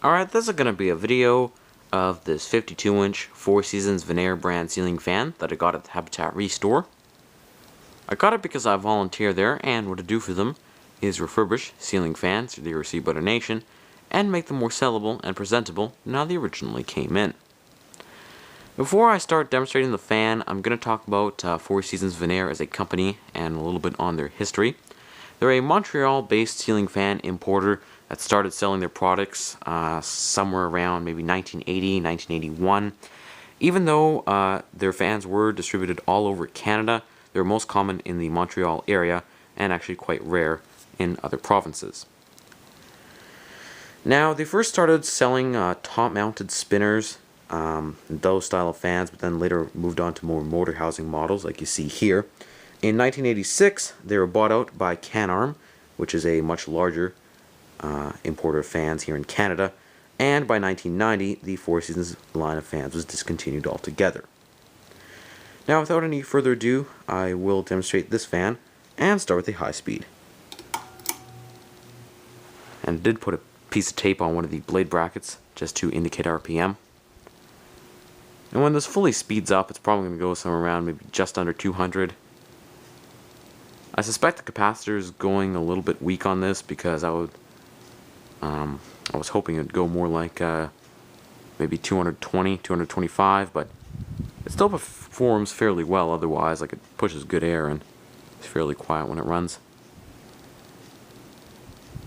Alright, this is going to be a video of this 52-inch Four Seasons Venair brand ceiling fan that I got at the Habitat Restore. I got it because I volunteer there, and what I do for them is refurbish ceiling fans that they receive by donation and make them more sellable and presentable than how they originally came in. Before I start demonstrating the fan, I'm going to talk about Four Seasons Venair as a company and a little bit on their history. They're a Montreal-based ceiling fan importer that started selling their products somewhere around maybe 1980, 1981. Even though their fans were distributed all over Canada, they were most common in the Montreal area and actually quite rare in other provinces. Now, they first started selling top-mounted spinners, those style of fans, but then later moved on to more motor housing models like you see here. In 1986, they were bought out by Canarm, which is a much larger importer of fans here in Canada, and by 1990, the Four Seasons line of fans was discontinued altogether. Now, without any further ado, I will demonstrate this fan and start with a high speed. And I did put a piece of tape on one of the blade brackets just to indicate RPM. And when this fully speeds up, it's probably going to go somewhere around maybe just under 200. I suspect the capacitor is going a little bit weak on this because I was hoping it would go more like maybe 220, 225, but it still performs fairly well otherwise. Like, it pushes good air and it's fairly quiet when it runs.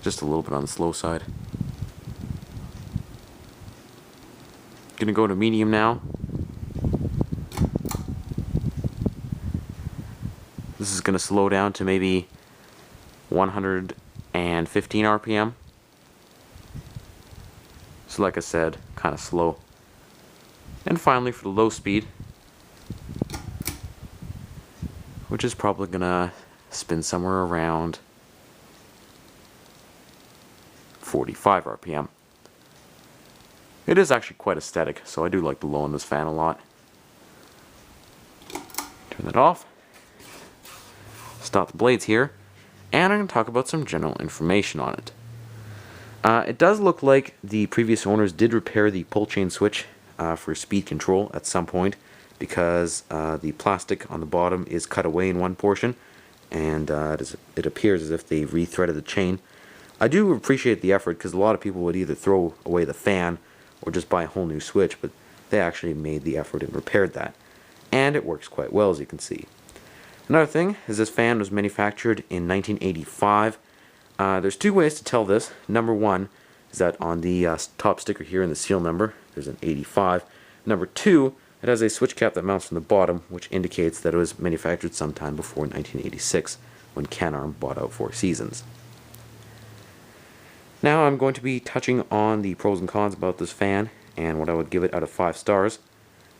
Just a little bit on the slow side. Gonna go to medium now. This is going to slow down to maybe 115 RPM. So like I said, kind of slow. And finally for the low speed, which is probably going to spin somewhere around 45 RPM. It is actually quite aesthetic, so I do like the low on this fan a lot. Turn that off. Stop the blades here, and I'm going to talk about some general information on it. It does look like the previous owners did repair the pull chain switch for speed control at some point, because the plastic on the bottom is cut away in one portion, and it appears as if they rethreaded the chain. I do appreciate the effort, because a lot of people would either throw away the fan or just buy a whole new switch, but they actually made the effort and repaired that, and it works quite well, as you can see. Another thing is this fan was manufactured in 1985. There's two ways to tell this. Number one is that on the top sticker here in the serial number, there's an 85. Number two, it has a switch cap that mounts from the bottom, which indicates that it was manufactured sometime before 1986, when Canarm bought out Four Seasons. Now I'm going to be touching on the pros and cons about this fan, and what I would give it out of 5 stars.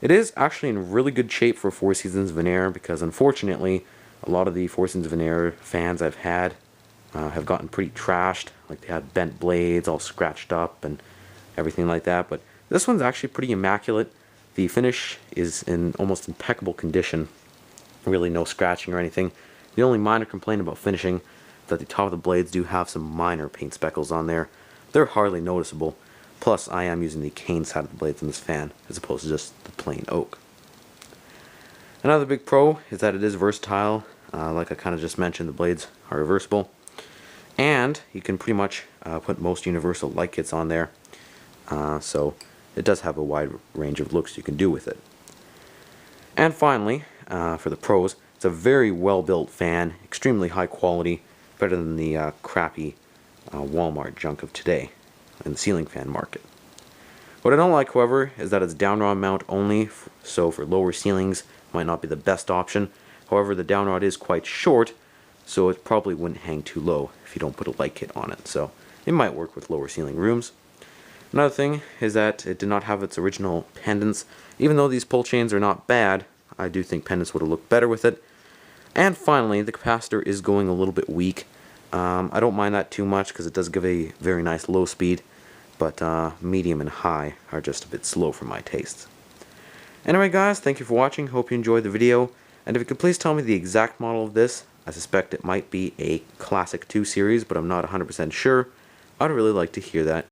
It is actually in really good shape for Four Seasons Venair, because unfortunately a lot of the Four Seasons Venair fans I've had have gotten pretty trashed. Like, they had bent blades all scratched up and everything like that, but this one's actually pretty immaculate. The finish is in almost impeccable condition, really no scratching or anything. The only minor complaint about finishing is that the top of the blades do have some minor paint speckles on there. They're hardly noticeable. Plus, I am using the cane side of the blades in this fan, as opposed to just the plain oak. Another big pro is that it is versatile. Like I kind of just mentioned, the blades are reversible. And you can pretty much put most universal light kits on there. So it does have a wide range of looks you can do with it. And finally, for the pros, it's a very well-built fan, extremely high quality, better than the crappy Walmart junk of today in the ceiling fan market. What I don't like, however, is that it's down rod mount only, so for lower ceilings might not be the best option. However, the down rod is quite short, so it probably wouldn't hang too low if you don't put a light kit on it, so it might work with lower ceiling rooms. Another thing is that it did not have its original pendants. Even though these pull chains are not bad, I do think pendants would have looked better with it. And finally, the capacitor is going a little bit weak. I don't mind that too much because it does give a very nice low speed, but medium and high are just a bit slow for my tastes. Anyway guys, thank you for watching, hope you enjoyed the video, and if you could please tell me the exact model of this. I suspect it might be a Classic 2 series, but I'm not 100% sure. I'd really like to hear that.